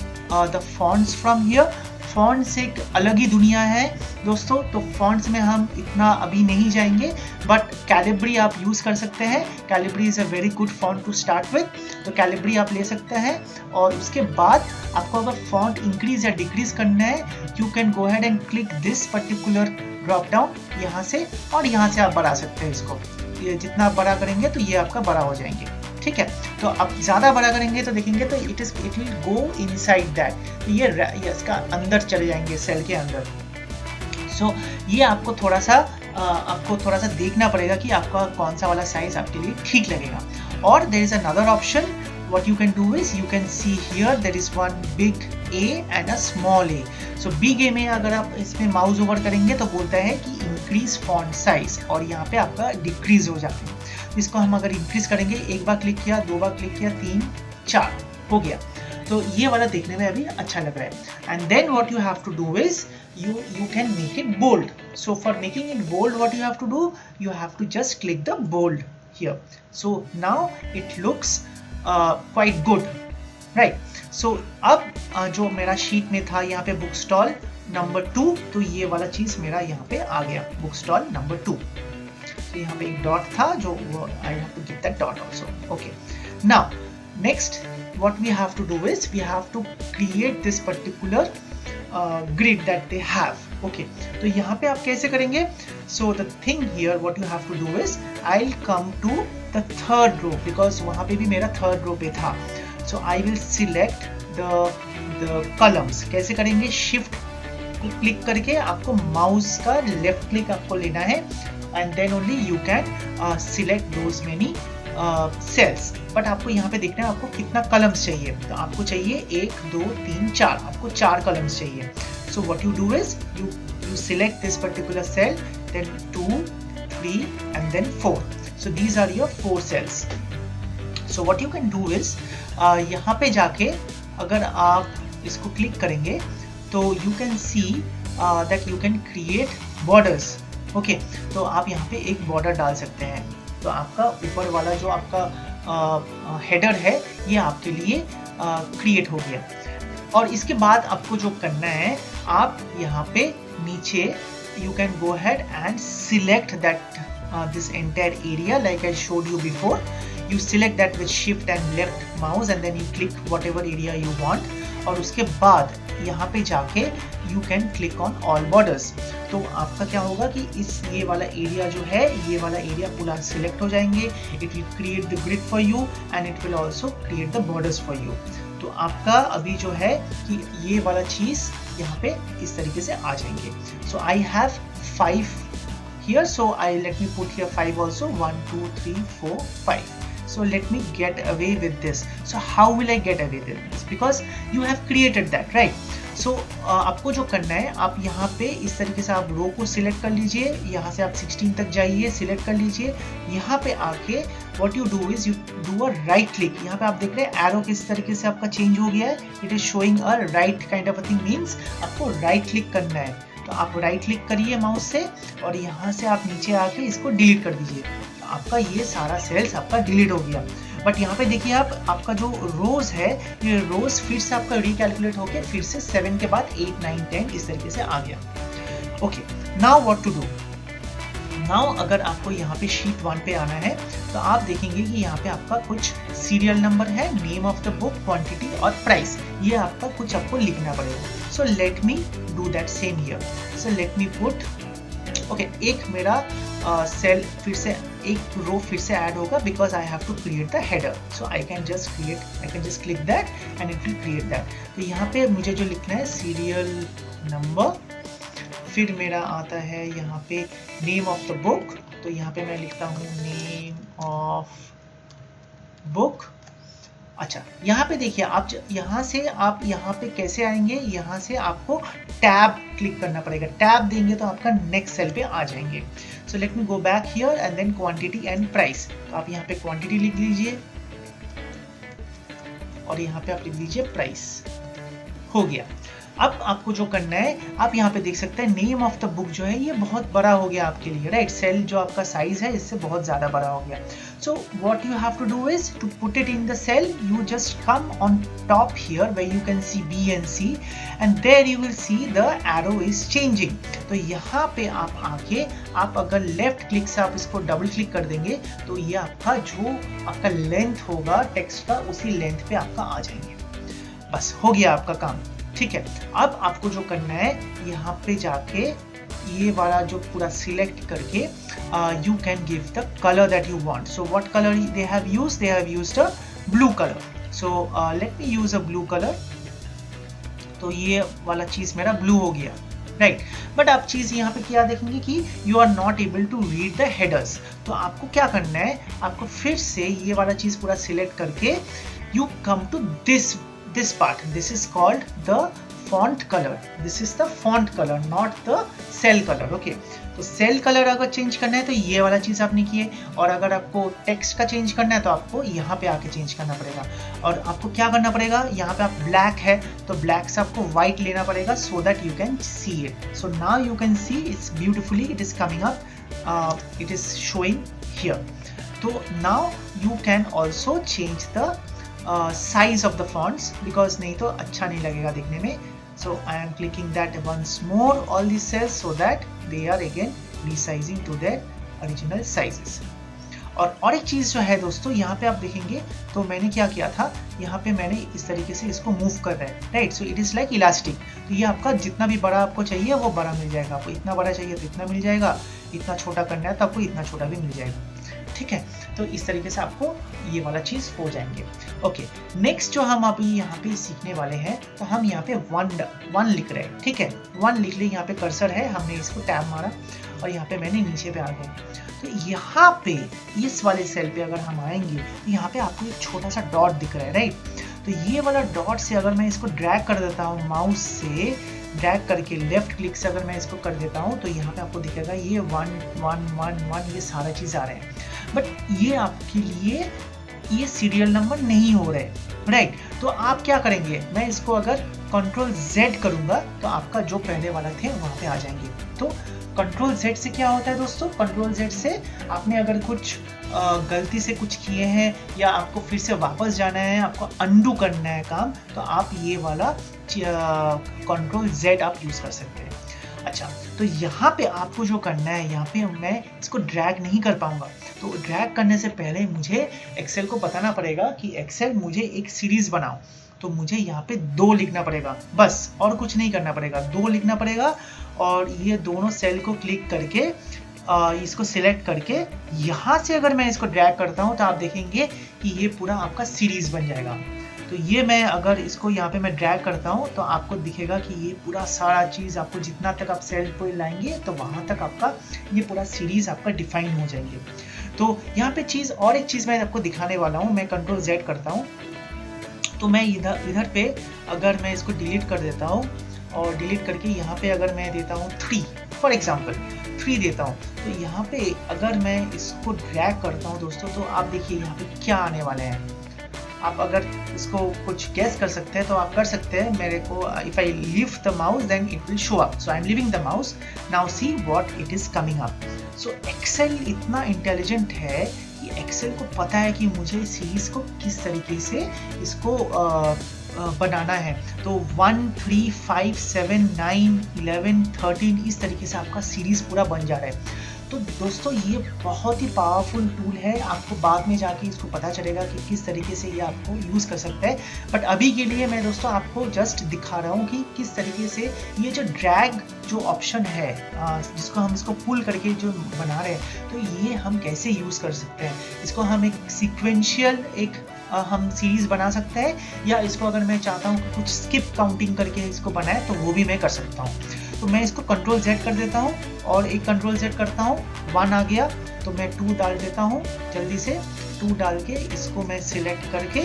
the fonts from here। fonts एक अलग ही दुनिया है दोस्तों, तो fonts में हम इतना अभी नहीं जाएंगे, बट कैलिब्री आप यूज कर सकते हैं। Calibri is a very good font to start with, तो कैलिब्री आप ले सकते हैं। और उसके बाद आपको अगर फॉन्ट इंक्रीज या डिक्रीज करना है, you can go ahead and click this particular drop down यहाँ से, और यहाँ से आप बढ़ा सकते हैं इसको। ये जितना आप बड़ा करेंगे तो ये आपका बड़ा हो जाएंगे, ठीक है। तो आप ज्यादा बड़ा करेंगे तो देखेंगे तो it will go inside that, तो ये इसका अंदर चले जाएंगे सेल के अंदर। सो ये आपको थोड़ा सा देखना पड़ेगा कि आपका कौन सा वाला साइज आपके लिए ठीक लगेगा। और there is another option, what you can do is you can see here there is one big A and a small a। so big A में अगर आप इसमें माउस ओवर करेंगे तो बोलता है कि increase font size, और यहाँ पे आपका decrease हो जाता है। इसको हम अगर इंक्रीज करेंगे, एक बार क्लिक किया, 2 बार क्लिक किया, 3 4 हो गया। तो ये वाला देखने में अभी अच्छा लग रहा है। And then what you have to do is you can make it bold। so for making it bold what you have to do, you have to just click the bold here। so now it looks quite good, right। so अब जो मेरा sheet में था यहाँ पे book stall number 2, तो ये वाला चीज मेरा यहाँ पे आ गया, बुक स्टॉल नंबर 2। तो यहाँ पे एक डॉट था जो वो I have to give that dot also, okay. Now next what we have to do is we have to create this particular grid that they have, okay. तो यहाँ पे आप कैसे करेंगे, so the thing here what you have to do is I will come to the third row, because वहाँ पे भी मेरा थर्ड रो पे था। So I will select the columns. कैसे करेंगे, शिफ्ट क्लिक करके आपको माउस का लेफ्ट क्लिक आपको लेना है, and then only you can select those many cells। But आपको यहाँ पे देखना है आपको कितना कॉलम्स चाहिए, तो आपको चाहिए 1 2 3 4, आपको 4 कॉलम्स चाहिए। so what you do is you select this particular cell, then 2 3 and then 4। so these are your 4 cells। so what you can do is यहाँ पे जाके अगर आप इसको क्लिक करेंगे तो you can see that you can create borders, okay. तो आप यहाँ पे एक बॉर्डर डाल सकते हैं। तो आपका ऊपर वाला जो आपका हेडर है ये आपके लिए क्रिएट हो गया। और इसके बाद आपको जो करना है, आप यहाँ पे नीचे you can go ahead and select that this entire area like I showed you before. You select that with shift and left mouse and then you click whatever area you want, और उसके बाद यहाँ पे जाके you can click on all borders। तो आपका क्या होगा कि इस ये वाला एरिया जो है, ये वाला एरिया पूरा सिलेक्ट हो जाएंगे। It will create the grid for you and it will also create the borders for you। तो आपका अभी जो है कि ये वाला चीज यहाँ पे इस तरीके से आ जाएंगे। सो I have 5 here, so I let me put here 5 also, 1 2 3 4 5। so let me get away with this। so how will I get away with this? because you have created that, right? so आपको जो करना है, आप यहाँ पे इस तरीके से आप रो को सिलेक्ट कर लीजिए, यहाँ से आप 16 तक जाइए, सिलेक्ट कर लीजिए। यहाँ पे आके what you do is you do a right click। यहाँ पे आप देख रहे हैं एरो किस तरीके से आपका चेंज हो गया है, it is showing a right kind of a thing, means आपको राइट क्लिक करना है। तो आप राइट क्लिक करिए माउस से और यहाँ से आप नीचे आके इसको डिलीट कर दीजिए। तो आपका ये सारा सेल्स आपका डिलीट हो गया। बट यहाँ पे देखिए आप, आपका जो रोज है, ये रोज फिर से आपका रिकैलकुलेट होके फिर से 7 के बाद 8 9 10 इस तरीके से आ गया। Okay, now what to do. Now अगर आपको यहाँ पे शीट 1 पे आना है तो आप देखेंगे कि यहाँ पे आपका कुछ सीरियल नंबर है, name of the book, quantity और प्राइस, ये आपका कुछ आपको लिखना पड़ेगा। सो let me do that same here. So let me put, okay, एक मेरा सेल फिर से, एक रो फिर से ऐड होगा because I have to create the header. So I can just click that and it will create that. तो यहाँ पे मुझे जो लिखना है सीरियल नंबर, फिर मेरा आता है यहाँ पे नेम ऑफ द बुक। तो यहाँ पे मैं लिखता हूँ नेम ऑफ बुक। अच्छा, यहाँ पे देखिए आप यहाँ से आप यहाँ पे कैसे आएंगे, यहाँ से आपको टैब क्लिक करना पड़ेगा। टैब देंगे तो आपका नेक्स्ट सेल पे आ जाएंगे। So let me go back here and then quantity and price. तो आप यहाँ पे क्वांटिटी लिख लीजिए और यहाँ पे आप लिख लीजिए प्राइस। हो गया। अब आपको जो करना है, आप यहाँ पे देख सकते हैं नेम ऑफ द बुक जो है ये बहुत बड़ा हो गया आपके लिए, राइट? सेल जो आपका साइज है इससे बहुत ज्यादा बड़ा हो गया। So what you have to do is to put it in the cell, you just come on top here where you can see B and C and there you will see the arrow is changing. तो यहाँ पे आप आके आप अगर left click से आप इसको डबल क्लिक कर देंगे तो ये आपका जो आपका लेंथ होगा टेक्स्ट का, उसी लेंथ पे आपका आ जाएंगे। बस हो गया आपका काम, ठीक है। अब आपको जो करना है, यहाँ पे जाके ये वाला जो पूरा सिलेक्ट करके you can give the colour that you want. So what colour they have used a blue colour. So let me use a blue colour. तो ये वाला चीज मेरा ब्लू हो गया, राइट? बट आप चीज यहाँ पे क्या देखेंगे कि you are not able to read the headers. तो आपको क्या करना है, आपको फिर से ये वाला चीज पूरा सिलेक्ट करके you come to this part. This is called the font color. This is the font color, not the cell color. Okay. तो सेल कलर अगर चेंज करना है तो ये वाला चीज आपने किए, और अगर आपको टेक्स्ट का चेंज करना है तो आपको यहाँ पे आके चेंज करना पड़ेगा। और आपको क्या करना पड़ेगा, यहाँ पे आप ब्लैक है तो ब्लैक से आपको व्हाइट लेना पड़ेगा so that you can see it. So now you can see it's beautifully, it is coming up, it is showing here. तो now you can also change the size of the fonts because नहीं तो अच्छा नहीं लगेगा देखने में। So I am clicking that once more all these cells so that they are again resizing to their original sizes। और एक चीज जो है दोस्तों, यहाँ पे आप देखेंगे तो मैंने क्या किया था, यहाँ पे मैंने इस तरीके से इसको मूव कर रहा है, right? So it is like elastic. तो ये आपका जितना भी बड़ा आपको चाहिए वो बड़ा मिल जाएगा, आपको इतना बड़ा चाहिए तो इतना मिल जाएगा, इतना छोटा करना है तो आपको इतना छोटा भी मिल जाएगा, ठीक है? तो इस तरीके से आपको ये वाला चीज हो जाएंगे। ओके, नेक्स्ट जो हम अभी यहाँ पे सीखने वाले हैं, तो हम यहाँ पे 1 लिख रहे हैं, ठीक है? 1 लिख ले, यहाँ पे कर्सर है, हमने इसको टैब मारा और यहाँ पे मैंने नीचे पे आ गए। तो यहाँ पे इस वाले सेल पे अगर हम आएंगे तो यहाँ पे आपको एक छोटा सा डॉट दिख रहा है, राइट? तो ये वाला डॉट से अगर मैं इसको ड्रैग कर देता हूँ, माउस से ड्रैग करके लेफ्ट क्लिक से अगर मैं इसको कर देता हूँ तो यहाँ पे आपको दिखेगा ये 1 1 1 1 ये सारा चीज आ रहे हैं। बट ये आपके लिए ये सीरियल नंबर नहीं हो रहे, राइट? तो आप क्या करेंगे, मैं इसको अगर Ctrl Z करूंगा तो आपका जो पहले वाला थे वहां पे आ जाएंगे। तो Ctrl Z से क्या होता है दोस्तों, Ctrl Z से आपने अगर कुछ गलती से कुछ किए हैं या आपको फिर से वापस जाना है, आपको अंडू करना है काम, तो आप ये वाला कंट्रोल Z आप यूज़ कर सकते हैं। अच्छा, तो यहाँ पे आपको जो करना है, यहाँ पे मैं इसको ड्रैग नहीं कर पाऊंगा, तो ड्रैग करने से पहले मुझे एक्सेल को बताना पड़ेगा कि एक्सेल मुझे एक सीरीज बनाओ। तो मुझे यहाँ पे 2 लिखना पड़ेगा, बस और कुछ नहीं करना पड़ेगा, 2 लिखना पड़ेगा। और ये दोनों सेल को क्लिक करके इसको सिलेक्ट करके यहाँ से अगर मैं इसको ड्रैग करता हूँ तो आप देखेंगे कि ये पूरा आपका सीरीज बन जाएगा। तो ये मैं अगर इसको यहाँ पे मैं ड्रैग करता हूँ तो आपको दिखेगा कि ये पूरा सारा चीज़ आपको जितना तक आप सेल पे लाएंगे तो वहाँ तक आपका ये पूरा सीरीज आपका डिफाइन हो जाएंगे। तो यहाँ पे एक चीज़ मैं आपको दिखाने वाला हूँ। मैं कंट्रोल Z करता हूँ तो मैं इधर पे अगर मैं इसको डिलीट कर देता हूँ और डिलीट करके यहाँ पे अगर मैं देता हूँ 3 फॉर एग्जाम्पल 3 देता हूँ, तो यहाँ पे अगर मैं इसको ड्रैग करता हूँ दोस्तों, तो आप देखिए यहाँ पे क्या आने वाले हैं। आप अगर इसको कुछ गेस कर सकते हैं तो आप कर सकते हैं। मेरे को if I leave the mouse then it will show up, so I am leaving the mouse, now see what it is coming up. So Excel इतना इंटेलिजेंट है कि एक्सेल को पता है कि मुझे सीरीज को किस तरीके से इसको बनाना है। तो 1 3 5 7 9 11 13 इस तरीके से आपका सीरीज पूरा बन जा रहा है। तो दोस्तों ये बहुत ही पावरफुल टूल है, आपको बाद में जाके इसको पता चलेगा कि किस तरीके से ये आपको यूज़ कर सकता है। बट अभी के लिए मैं दोस्तों आपको जस्ट दिखा रहा हूँ कि किस तरीके से ये जो ड्रैग जो ऑप्शन है जिसको हम इसको पुल करके जो बना रहे हैं, तो ये हम कैसे यूज़ कर सकते हैं। इसको हम एक सीक्वेंशियल हम सीरीज बना सकते हैं, या इसको अगर मैं चाहता हूँ कुछ स्किप काउंटिंग करके इसको बनाए तो वो भी मैं कर सकता हूँ। तो मैं इसको कंट्रोल Z कर देता हूँ और एक कंट्रोल Z करता हूँ, 1 आ गया तो मैं 2 डाल देता हूँ, जल्दी से 2 डाल के इसको मैं सिलेक्ट करके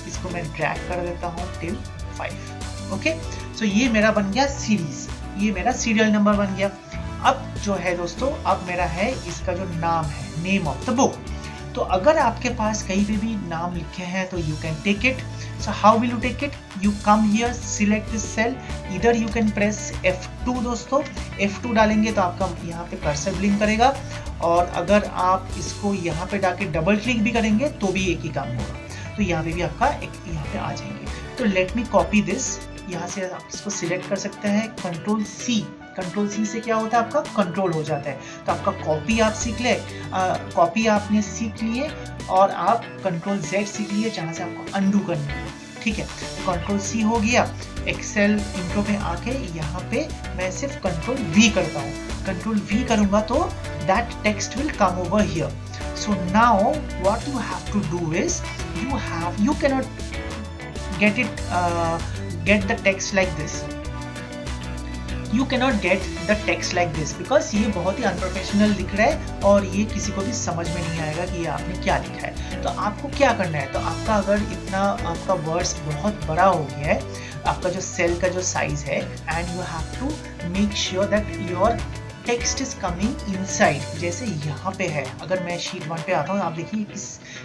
इसको मैं ड्रैग कर देता हूँ टिल 5। ओके, सो ये मेरा बन गया सीरीज, ये मेरा सीरियल नंबर बन गया। अब जो है दोस्तों, अब मेरा है इसका जो नाम है, नेम ऑफ द बुक। तो अगर आपके पास कहीं पे भी नाम लिखे हैं तो you can take it. So how will you take it, you come here, select this cell, इधर यू कैन प्रेस F2 दोस्तों। F2 डालेंगे तो आपका यहाँ पे कर्सर ब्लिंक करेगा, और अगर आप इसको यहाँ पे डाके डबल क्लिक भी करेंगे तो भी एक ही काम होगा। तो यहाँ पे भी आपका एक यहाँ पे आ जाएंगे। तो लेट मी कॉपी दिस, यहाँ से आप इसको सिलेक्ट कर सकते हैं, कंट्रोल C से क्या होता है, आपका कंट्रोल हो जाता है। तो आपका कॉपी आप सीख ले, कॉपी आपने सीख लिए, और आप कंट्रोल Z सीख लिए जहाँ से आपको अंडू करना है। ठीक है, तो कंट्रोल C हो गया। एक्सेल इंट्रो में आके यहाँ पे मैं सिर्फ कंट्रोल V करता हूँ। कंट्रोल V करूँगा तो that text will come over here. So now what you have to do is you cannot get the text like this. You cannot get the text like this because ये बहुत ही unprofessional दिख रहा है और ये किसी को भी समझ में नहीं आएगा कि ये आपने क्या लिखा है। तो आपको क्या करना है, तो आपका अगर इतना आपका वर्ड्स बहुत बड़ा हो गया है, आपका जो सेल का जो साइज है, and you have to make sure that your text is coming inside. जैसे यहाँ पे है, अगर मैं शीट 1 पे आता हूँ, आप देखिए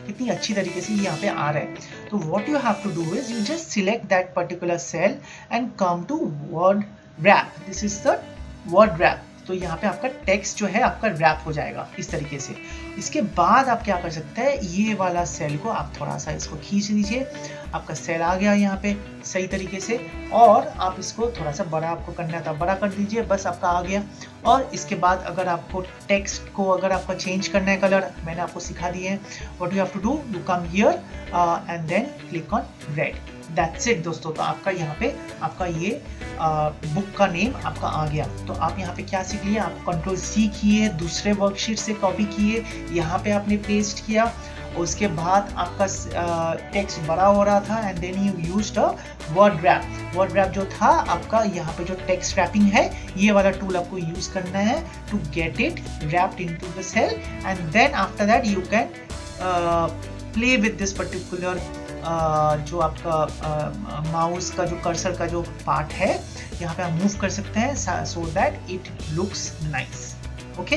कितनी अच्छी तरीके से यहाँ पे आ रहा है। तो what you have to do is you just select that particular cell and come to word wrap. This is the word wrap. तो यहाँ पे आपका टेक्स्ट जो है आपका रैप हो जाएगा इस तरीके से। इसके बाद आप क्या कर सकते हैं, ये वाला सेल को आप थोड़ा सा इसको खींच लीजिए, आपका सेल आ गया यहाँ पे सही तरीके से, और आप इसको थोड़ा सा बड़ा आपको करना था, बड़ा कर दीजिए, बस आपका आ गया। और इसके बाद अगर आपको टेक्स्ट को अगर आपका चेंज करना है कलर, मैंने आपको सिखा दिए हैं। What you have to do, you come here and then click on red, that's it दोस्तों। तो आपका यहाँ पे आपका ये बुक का नेम आपका आ गया। तो आप यहाँ पे क्या सीख लिए, आप कंट्रोल C किए, दूसरे वर्कशीट से कॉपी किए, यहाँ पे आपने पेस्ट किया, उसके बाद आपका टेक्स्ट बड़ा हो रहा था, and then you used a word wrap. Word wrap जो था आपका, यहाँ पे जो टेक्स्ट रैपिंग है, ये वाला टूल आपको यूज करना है to get it wrapped into the cell, and then after that you can play with this particular जो आपका माउस का जो कर्सर का जो पार्ट है, यहाँ पे आप मूव कर सकते हैं so that it looks nice. Okay,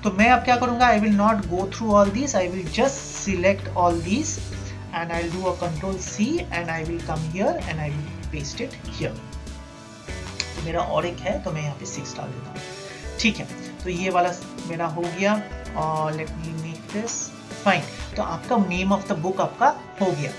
तो मैं अब क्या करूँगा, I will not go through all this, I will just select all this and I will do a control C and I will come here and I will paste it here. तो मेरा और एक है तो मैं यहाँ पे 6 डाल देता हूँ। ठीक है, तो ये वाला मेरा हो गया, और let me make this fine, तो आपका नेम ऑफ द बुक आपका हो गया।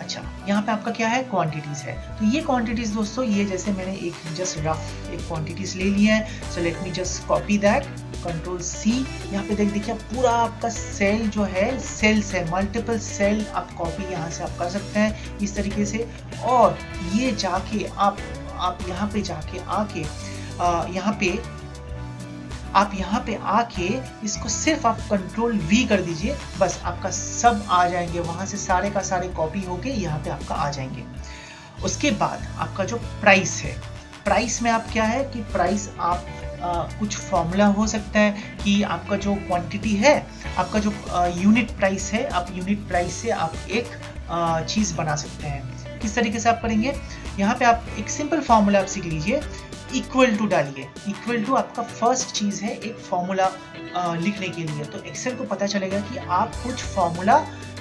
अच्छा, यहाँ पे आपका क्या है, क्वांटिटीज है। तो ये क्वांटिटीज दोस्तों, ये जैसे मैंने एक जस्ट रफ एक क्वांटिटीज ले लिया है। So let me just copy that, control C. यहाँ पे देखिए पूरा आपका सेल जो है, सेल्स है, मल्टीपल सेल आप कॉपी यहाँ से आप कर सकते हैं इस तरीके से। और ये जाके आप यहाँ पे जाके आके यहाँ पे आके इसको सिर्फ आप कंट्रोल वी कर दीजिए, बस आपका सब आ जाएंगे वहां से, सारे का सारे कॉपी होके यहाँ पे आपका आ जाएंगे। उसके बाद आपका जो प्राइस है, प्राइस में आप क्या है कि प्राइस आप कुछ फॉर्मूला हो सकता है कि आपका जो क्वांटिटी है, आपका जो यूनिट प्राइस है, आप यूनिट प्राइस से आप एक चीज बना सकते हैं। किस तरीके से आप करेंगे, यहाँ पे आप एक सिंपल फॉर्मूला आप सीख लीजिए, इक्वल टू डालिए। इक्वल टू आपका फर्स्ट चीज है एक फॉर्मूला लिखने के लिए, तो एक्सेल को पता चलेगा कि आप कुछ फॉर्मूला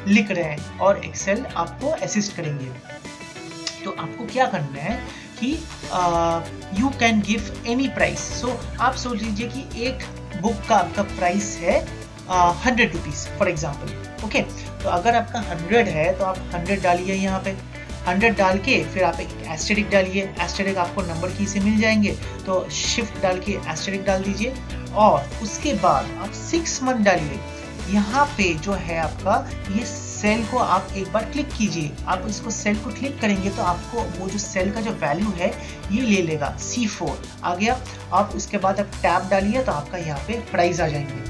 लिख रहे हैं और एक्सेल आपको असिस्ट करेंगे। तो आपको क्या करना है कि you can give any price. So आप सोच लीजिए कि एक बुक का आपका प्राइस है 100 रुपीज फॉर एग्जाम्पल। ओके, तो अगर आपका 100 है तो आप 100 डालिए, यहाँ पे 100 डाल के फिर आप एक एस्टेरिक डालिए, एस्टेरिक आपको नंबर की से मिल जाएंगे, तो शिफ्ट डाल के एस्टेरिक डाल दीजिए। और उसके बाद आप 6 मंथ डालिए। यहाँ पे जो है आपका ये सेल को आप एक बार क्लिक कीजिए, आप इसको सेल को क्लिक करेंगे तो आपको वो जो सेल का जो वैल्यू है ये ले लेगा, C4 आ गया। आप उसके बाद आप टैब डालिए तो आपका यहाँ पे प्राइस आ जाएंगे।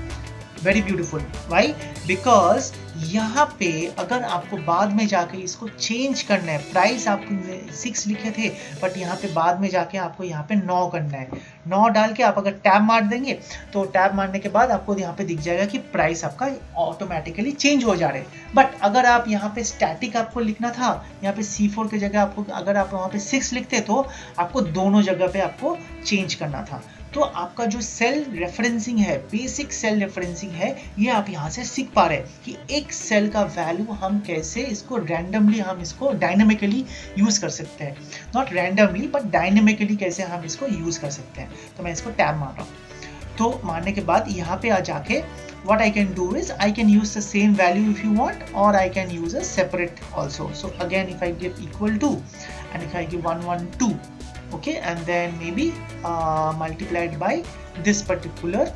Very beautiful, Y? बिकॉज यहाँ पे अगर आपको बाद में जाके इसको चेंज करना है, प्राइस आप 6 लिखे थे बट यहाँ पे बाद में जाके आपको यहाँ पे 9 करना है। 9 डाल के आप अगर टैब मार देंगे तो टैब मारने के बाद आपको यहाँ पे दिख जाएगा कि प्राइस आपका ऑटोमेटिकली चेंज हो जा रहे हैं। बट अगर आप यहाँ पे स्टैटिक आपको लिखना था, यहाँ पे C4 की जगह आपको अगर आप वहाँ पे 6 लिखते तो आपको दोनों जगह पे आपको चेंज करना था। तो आपका जो सेल रेफरेंसिंग है, बेसिक सेल रेफरेंसिंग है, ये आप यहाँ से सीख पा रहे हैं कि एक सेल का वैल्यू हम कैसे इसको रैंडमली, हम इसको डायनेमिकली यूज कर सकते हैं। नॉट रैंडमली बट डायनेमिकली कैसे हम इसको यूज कर सकते हैं। तो मैं इसको टैब मार रहा हूँ। तो मारने के बाद यहाँ पे आ जाके what I can do is I can use the same value if you want, or I can use a separate also. So again, if I give equal to and if I give 112, okay, and then maybe multiplied by this particular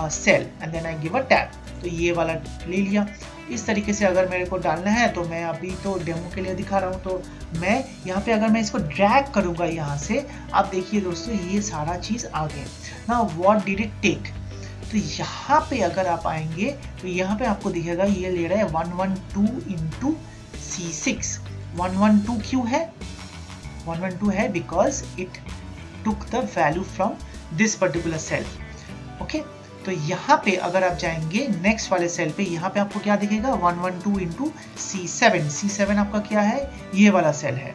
cell and then I give a tab, तो ये वाला ले लिया। इस तरीके से अगर मेरे को डालना है तो मैं अभी तो डेमो के लिए दिखा रहा हूँ, तो मैं यहाँ पे अगर मैं इसको ड्रैग करूँगा यहाँ से, आप देखिए दोस्तों ये सारा चीज़ आ गया। Now what did it take, तो यहाँ पे अगर आप आएंगे तो यहाँ पे आपको दिखेगा ये ले रहा है 112 इंटू C6। 112 क्यों है? 112 है because it took the value from this particular cell. Okay, तो यहाँ पे अगर आप जाएंगे नेक्स्ट वाले सेल पे, यहाँ पे आपको क्या दिखेगा 112 इंटू C7। C7 आपका क्या है? ये वाला सेल है।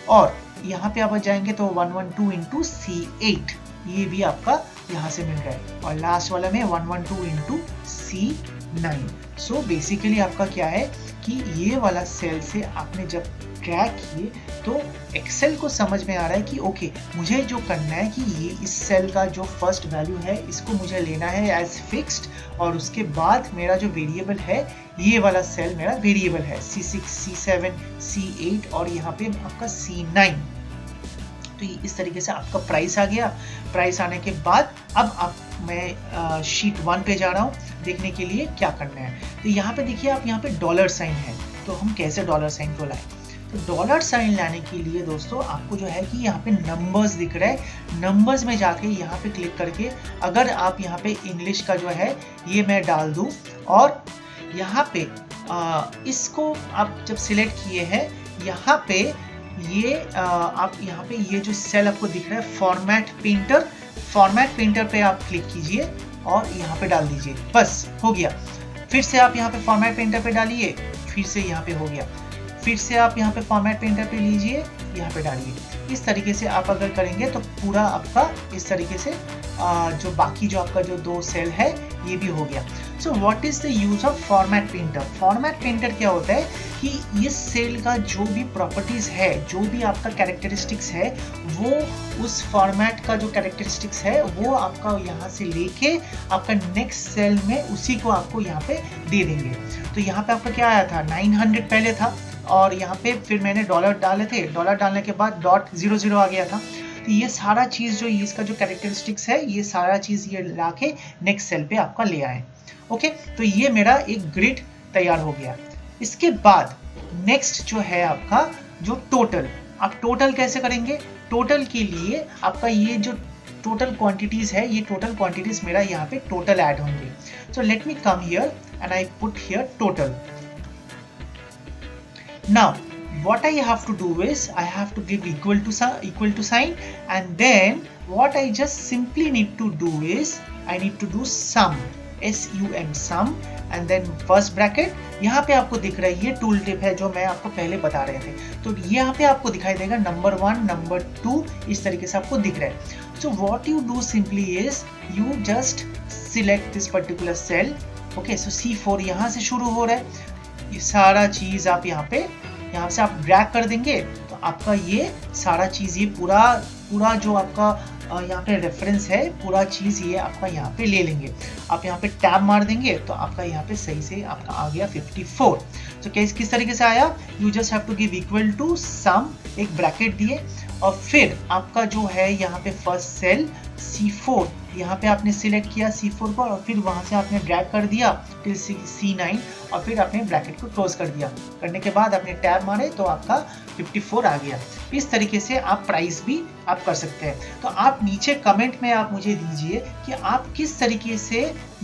और यहाँ पे आप जाएंगे तो 112 इंटू C8, ये भी आपका यहाँ से मिल रहा है। और लास्ट वाला में 112 इंटू C9। सो बेसिकली आपका क्या है कि ये वाला सेल से आपने जब ट्रैक किए तो एक्सेल को समझ में आ रहा है कि ओके, मुझे जो करना है कि ये इस सेल का जो फर्स्ट वैल्यू है इसको मुझे लेना है एज फिक्स्ड, और उसके बाद मेरा जो वेरिएबल है ये वाला सेल मेरा वेरिएबल है C6, C7, C8 और यहाँ पे आपका C9। तो इस तरीके से आपका प्राइस आ गया। प्राइस आने के बाद अब मैं शीट 1 पे जा रहा हूँ देखने के लिए क्या करना है। तो यहाँ पे देखिए आप, यहाँ पे डॉलर साइन है, तो हम कैसे डॉलर साइन को लाएं? तो डॉलर साइन लाने के लिए दोस्तों आपको जो है कि यहाँ पे नंबर्स दिख रहा है, नंबर्स में जाके यहाँ पे क्लिक करके अगर आप यहाँ पे इंग्लिश का जो है ये मैं डाल दूँ, और यहाँ पे इसको आप जब सिलेक्ट किए हैं यहाँ पे ये आप यहाँ पे ये जो सेल आपको दिख रहा है फॉर्मेट पेंटर पे आप क्लिक कीजिए और यहाँ पे डाल दीजिए, बस हो गया। फिर से आप यहाँ पे फॉर्मेट पेंटर पे डालिए, फिर से यहाँ पे हो गया, फिर से आप यहाँ पे फॉर्मेट पेंटर पे लीजिए, यहाँ पे डालिए। इस तरीके से आप अगर करेंगे तो पूरा आपका इस तरीके से जो बाकी जो आपका जो 2 सेल है ये भी हो गया। So what is the use of format painter? Format painter क्या होता है कि इस सेल का जो भी प्रॉपर्टीज है, जो भी आपका कैरेक्टरिस्टिक्स है, वो उस फॉर्मेट का जो कैरेक्टरिस्टिक्स है वो आपका यहाँ से लेके आपका नेक्स्ट सेल में उसी को आपको यहाँ पे दे देंगे। तो यहाँ पे आपका क्या आया था, 900 पहले था और यहाँ पे फिर मैंने डॉलर डाले थे, डॉलर डालने के बाद .00 आ गया था। तो ये सारा चीज जो इसका जो कैरेक्टरिस्टिक्स है, ये सारा चीज ये लाके नेक्स्ट सेल पे आपका ले आए। ओके, तो ये मेरा एक ग्रिड तैयार हो गया। इसके बाद नेक्स्ट जो है आपका जो टोटल, आप टोटल कैसे करेंगे? टोटल के लिए आपका ये जो टोटल क्वांटिटीज है, ये टोटल क्वांटिटीज मेरा यहाँ पे टोटल ऐड होंगे। सो let me come here and I put here total. Now what I have to do is I have to give equal to sign, and then what I just simply need to do is I need to do sum, SUM, sum, and then first bracket। यहाँ पे आपको दिख रहा है ये tool tip है जो मैं आपको पहले बता रहे थे। तो यहाँ पे आपको दिखाई देगा नंबर 1, नंबर 2, इस तरीके से आपको दिख रहा है। So what you do simply is you just select this particular cell। Okay, so C4 यहाँ से शुरू हो रहा है, ये सारा चीज आप यहाँ से आप ड्रैग कर देंगे तो आपका ये सारा चीज, ये पूरा जो आपका यहाँ पे रेफरेंस है, पूरा चीज ये आपका यहाँ पे ले लेंगे। आप यहाँ पे टैब मार देंगे तो आपका यहाँ पे सही से आपका आ गया 54। तो किस तरीके से आया? You just have to give equal to some, एक ब्रैकेट दिए और फिर आपका जो है यहाँ पे फर्स्ट सेल C4, यहाँ पे आपने सिलेक्ट किया C4 को और फिर वहां से आपने ड्रैग कर दिया टिल C9 और फिर आपने ब्रैकेट को क्लोज कर दिया। करने के बाद आपने टैब मारे तो आपका 54 आ गया। इस तरीके से आप प्राइस भी आप कर सकते हैं। तो आप नीचे कमेंट में आप मुझे दीजिए कि आप किस तरीके से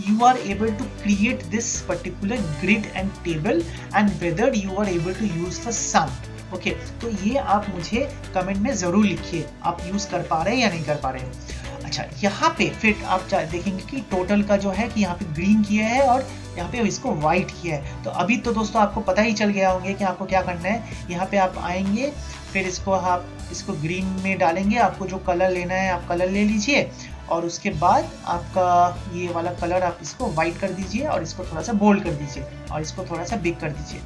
you are able to create this particular grid and table and whether you are able to use the sum. Okay, तो ये आप मुझे कमेंट में जरूर लिखिए, आप यूज कर पा रहे हैं या नहीं कर पा रहे हैं। अच्छा, यहाँ पे फिर आप देखेंगे कि टोटल का जो है कि यहाँ पे ग्रीन किया है और यहाँ पे इसको व्हाइट किया है। तो अभी तो दोस्तों आपको पता ही चल गया होंगे कि आपको क्या करना है। यहाँ पे आप आएंगे, फिर इसको ग्रीन में डालेंगे। आपको जो कलर लेना है आप कलर ले लीजिए और उसके बाद आपका ये वाला कलर आप इसको व्हाइट कर दीजिए और इसको थोड़ा सा बोल्ड कर दीजिए और इसको थोड़ा सा बिग कर दीजिए।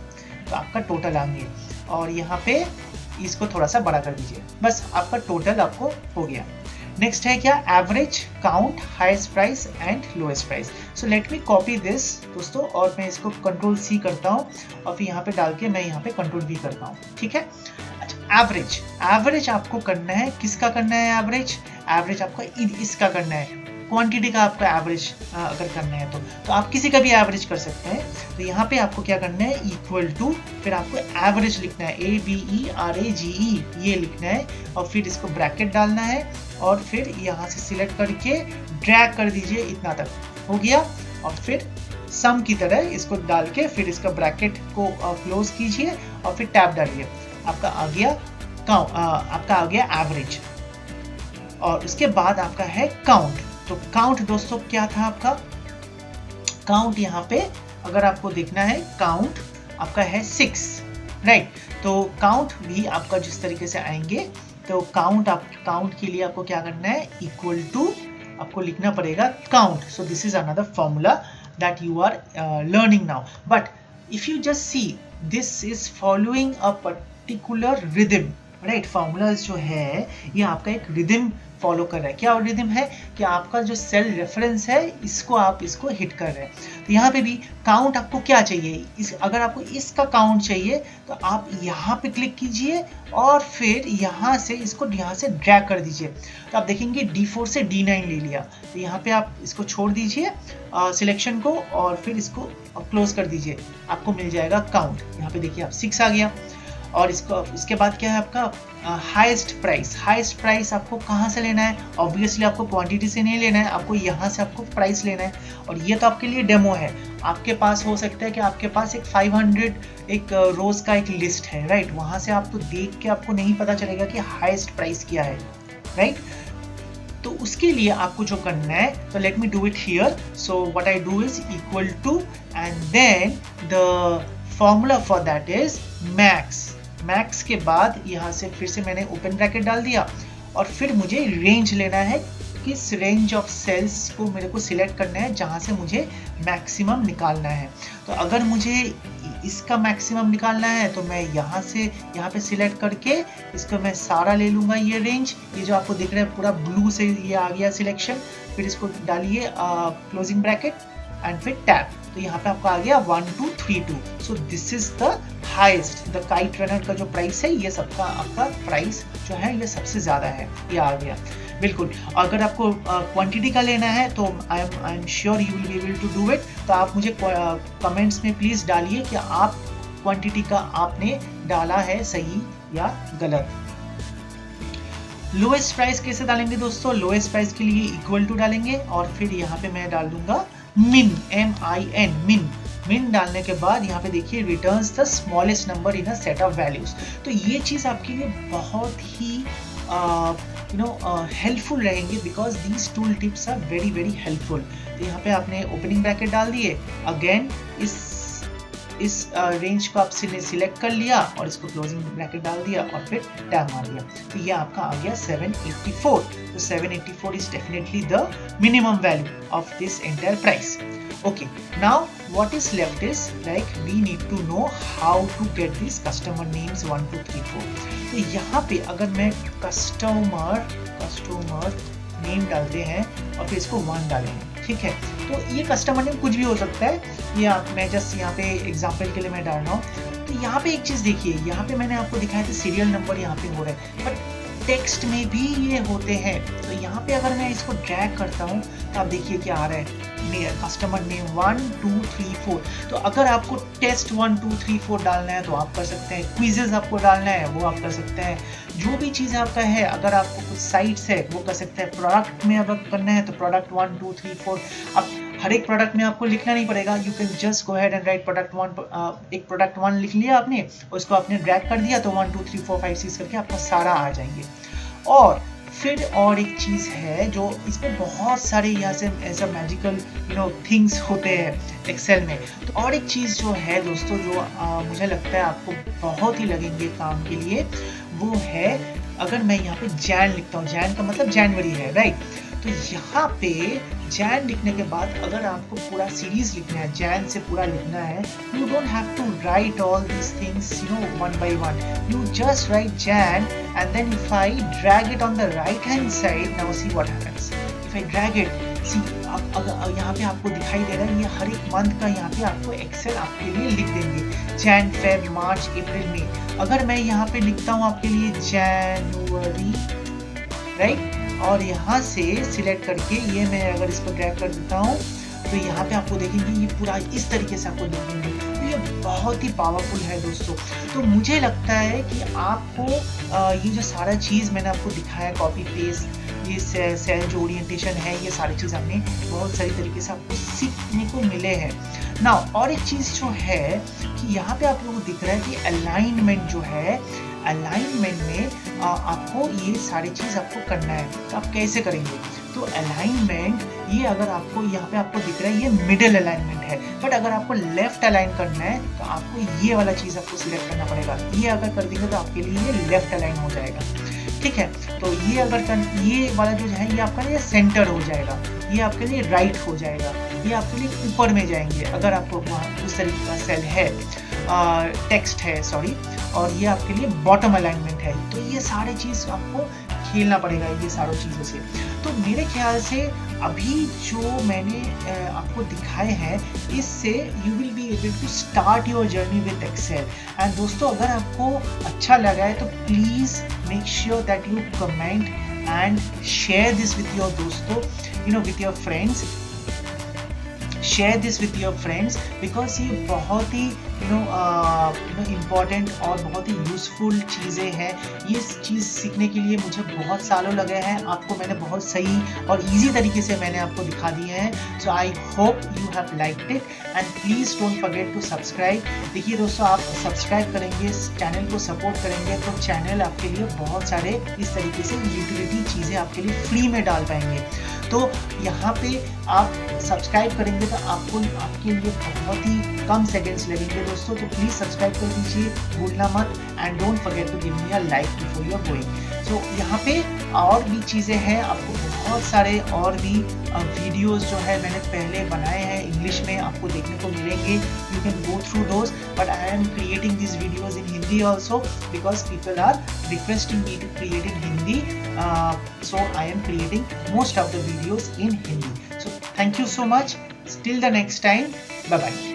तो आपका टोटल आएंगे और यहाँ पे इसको थोड़ा सा बड़ा कर दीजिए। बस आपका टोटल आपको हो गया। नेक्स्ट है क्या? Average, count, highest price and lowest price. So let me copy this दोस्तों और मैं इसको कंट्रोल C करता हूँ और फिर यहाँ पे डाल के मैं यहाँ पे कंट्रोल V करता हूँ। ठीक है। अच्छा, एवरेज आपको करना है, किसका करना है एवरेज? एवरेज आपका इसका करना है, क्वांटिटी का आपका एवरेज अगर करना है तो आप किसी का भी एवरेज कर सकते हैं। तो यहाँ पे आपको क्या करना है? इक्वल टू, फिर आपको एवरेज लिखना है, AVERAGE ये लिखना है और फिर इसको ब्रैकेट डालना है और फिर यहाँ से सिलेक्ट करके ड्रैग कर दीजिए, इतना तक हो गया और फिर सम की तरह इसको डाल के फिर इसका ब्रैकेट को क्लोज कीजिए और फिर टैब डालिए। आपका आ गया एवरेज और उसके बाद आपका है काउंट। तो काउंट दोस्तों क्या था आपका? काउंट यहाँ पे अगर आपको देखना है, काउंट आपका है 6, राइट। तो काउंट भी आपका जिस तरीके से आएंगे तो काउंट के लिए आपको क्या करना है? इक्वल टू आपको लिखना पड़ेगा count. So this is another formula that you are learning now, but if you just see this is following a particular rhythm, right. Formulas जो है ये आपका एक रिदम फॉलो कर रहा है। क्या रिदम है? कि आपका जो सेल रेफरेंस है इसको हिट कर रहे हैं। तो यहाँ पे भी काउंट आपको क्या चाहिए? अगर आपको इसका काउंट चाहिए तो आप यहाँ पे क्लिक कीजिए और फिर यहाँ से इसको यहाँ से ड्रैग कर दीजिए। तो आप देखेंगे D4 से D9 ले लिया। तो यहाँ पे आप इसको छोड़ दीजिए सिलेक्शन को और फिर इसको क्लोज कर दीजिए, आपको मिल जाएगा काउंट। यहाँ पे देखिए आप 6 आ गया। और इसके बाद क्या है आपका हाईएस्ट प्राइस आपको कहाँ से लेना है? ऑब्वियसली आपको क्वांटिटी से नहीं लेना है, आपको यहाँ से आपको प्राइस लेना है। और ये तो आपके लिए डेमो है। आपके पास हो सकता है कि आपके पास एक 500 एक रोज का एक लिस्ट है, राइट। वहां से आप तो देख के आपको नहीं पता चलेगा कि हाईएस्ट प्राइस क्या है, राइट। तो उसके लिए आपको जो करना है, तो let me do it here. So what I do is equal to and then the formula for that is max के बाद यहाँ से फिर से मैंने ओपन ब्रैकेट डाल दिया और फिर मुझे रेंज लेना है किस रेंज ऑफ सेल्स को मेरे को सिलेक्ट करना है जहाँ से मुझे मैक्सिमम निकालना है। तो अगर मुझे इसका मैक्सिमम निकालना है तो मैं यहाँ से यहाँ पे सिलेक्ट करके इसको मैं सारा ले लूँगा, ये रेंज, ये जो आपको दिख रहा है पूरा ब्लू से ये आ गया सिलेक्शन। फिर इसको डालिए क्लोजिंग ब्रैकेट एंड फिर टैब, तो यहाँ पे आपका आ गया 1232। सो this is the highest, the kite runner का जो प्राइस है ये सबका आपका प्राइस जो है ये सबसे ज़्यादा है, ये आ गया बिल्कुल। अगर आपको क्वांटिटी का लेना है तो I am sure you will be able to do it. तो आप मुझे कमेंट्स में प्लीज़ डालिए कि आप क्वांटिटी का आपने डाला है सही या गलत। लोएस्ट प्राइस कैसे डालेंगे दोस्तों? लोएस्ट प्राइस के लिए इक्वल टू डालेंगे और फिर यहाँ पे मैं डाल दूंगा min, MIN, min। min डालने के बाद यहाँ पे देखिए returns the smallest number in a set of values. तो ये चीज़ आपके लिए बहुत ही हेल्पफुल रहेंगे because these tool tips are very very helpful. तो यहाँ पे आपने ओपनिंग ब्रैकेट डाल दिए, अगेन इस रेंज को आप सिलेक्ट कर लिया और इसको क्लोजिंग ब्रैकेट डाल दिया और फिर टैब मार दिया, तो ये आपका आ गया 784। तो 784 is definitely the minimum value of this entire price. Okay, now what is left is like we need to know how to get these customer names 1, 2, 3, 4। तो यहाँ पे अगर मैं कस्टमर नेम डालते हैं और फिर इसको 1 डालेंगे, ठीक है। तो ये कस्टमर नेम कुछ भी हो सकता है, ये मैं जस्ट यहाँ पे एग्जाम्पल के लिए मैं डाल रहा हूँ। तो यहाँ पे एक चीज़ देखिए, यहाँ पे मैंने आपको दिखाया था सीरियल नंबर यहाँ पे हो रहा है, बट टेक्स्ट में भी ये होते हैं। तो यहाँ पे अगर मैं इसको ड्रैग करता हूँ तो आप देखिए क्या आ रहा है, कस्टमर नेम 1, 2, 3, 4। तो अगर आपको टेस्ट 1, 2, 3, 4 डालना है तो आप कर सकते हैं, क्विजेज आपको डालना है वो आप कर सकते हैं, जो भी चीज़ आपका है। अगर आपको कुछ साइट्स है वो कर सकते हैं, प्रोडक्ट में अगर करना है तो प्रोडक्ट 1, 2, 3, 4। अब हर एक प्रोडक्ट में आपको लिखना नहीं पड़ेगा, you can just go ahead and right product 1। एक प्रोडक्ट 1 लिख लिया आपने, उसको आपने ड्रैग कर दिया तो 1, 2, 3, 4, 5, 6 करके आपका सारा आ जाएंगे। और फिर और एक चीज़ है जो इसमें बहुत सारे यहाँ से ऐसा मैजिकल थिंग्स होते हैं एक्सेल में। तो और एक चीज़ जो है दोस्तों जो मुझे लगता है आपको बहुत ही लगेंगे काम के लिए, वो है अगर मैं यहाँ पे जैन लिखता हूँ, जैन का मतलब जनवरी है, राइट। तो यहाँ पे जैन लिखने के बाद अगर आपको पूरा सीरीज लिखना है, जैन से पूरा लिखना है, you don't have to write all this things one by one, you just write जैन and then if I drag it on the right hand side, now see what happens. If I drag it, see अगर यहाँ पे आपको दिखाई दे रहा है, ये हर एक मंथ का यहाँ पे आपको एक्सेल आपके लिए लिख देंगे, जैन, फेब, मार्च, अप्रैल, मई। अगर मैं यहाँ पे लिखता हूँ आपके लिए जनवरी, राइट, और यहाँ से सिलेक्ट करके ये मैं अगर इसको ड्रैग कर देता हूँ तो यहाँ पे आपको देखेंगे ये पूरा इस तरीके से आपको लिख देंगे। तो ये बहुत ही पावरफुल है दोस्तों। तो मुझे लगता है कि आपको ये जो सारा चीज़ मैंने आपको दिखाया, कॉपी पेस्ट, ये सेल जो ओरिएंटेशन है, ये सारी चीज़ हमने बहुत सारी तरीके से आपको सीखने को मिले हैं ना। और एक चीज़ जो है कि यहाँ पे आप लोगों को दिख रहा है कि अलाइनमेंट जो है, अलाइनमेंट में आपको ये सारी चीज़ आपको करना है। तो आप कैसे करेंगे? तो अलाइनमेंट ये अगर आपको यहाँ पे आपको दिख रहा है ये मिडिल अलाइनमेंट है, बट अगर आपको लेफ्ट अलाइन करना है तो आपको ये वाला चीज़ आपको सिलेक्ट करना पड़ेगा। ये अगर कर देंगे तो आपके लिए ये लेफ्ट अलाइन हो जाएगा, ठीक है। तो ये अगर ये वाला जो है ये आपका ये सेंटर हो जाएगा, ये आपके लिए राइट हो जाएगा, ये आपके लिए ऊपर में जाएंगे अगर आपको उस तरीके का सेल है, टेक्स्ट है सॉरी, और ये आपके लिए बॉटम अलाइनमेंट है। तो ये सारे चीज़ आपको खेलना पड़ेगा ये सारों चीज़ों से। तो मेरे ख्याल से अभी जो मैंने आपको दिखाए हैं इससे you will be able to start your journey with Excel. And दोस्तों अगर आपको अच्छा लगा है तो please make sure that you comment and share this with your दोस्तों, with your friends, share this with your friends, because ये बहुत ही इम्पॉर्टेंट और बहुत ही यूज़फुल चीज़ें हैं। ये चीज़ सीखने के लिए मुझे बहुत सालों लगे हैं, आपको मैंने बहुत सही और इजी तरीके से मैंने आपको दिखा दिए हैं। So I hope you have liked it and please don't forget to subscribe. देखिए दोस्तों, आप सब्सक्राइब करेंगे, इस चैनल को सपोर्ट करेंगे तो चैनल आपके लिए बहुत सारे इस तरीके से यूटिलिटी चीज़ें आपके लिए फ्री में डाल पाएंगे। तो यहाँ पे आप सब्सक्राइब करेंगे तो आपके लिए बहुत ही कम सेकंड्स लगेंगे दोस्तों। तो प्लीज़ सब्सक्राइब कर दीजिए, भूलना मत, and don't forget to give me a like before you are going. So यहाँ पे और भी चीज़ें हैं, आपको बहुत सारे और भी वीडियोस जो है मैंने पहले बनाए हैं इंग्लिश में, आपको देखने को मिलेंगे. You can go through those, but I am creating this videos in Hindi also because people are requesting me to create in Hindi. So I am creating most of the videos in Hindi. So thank you so much. Till the next time. Bye bye.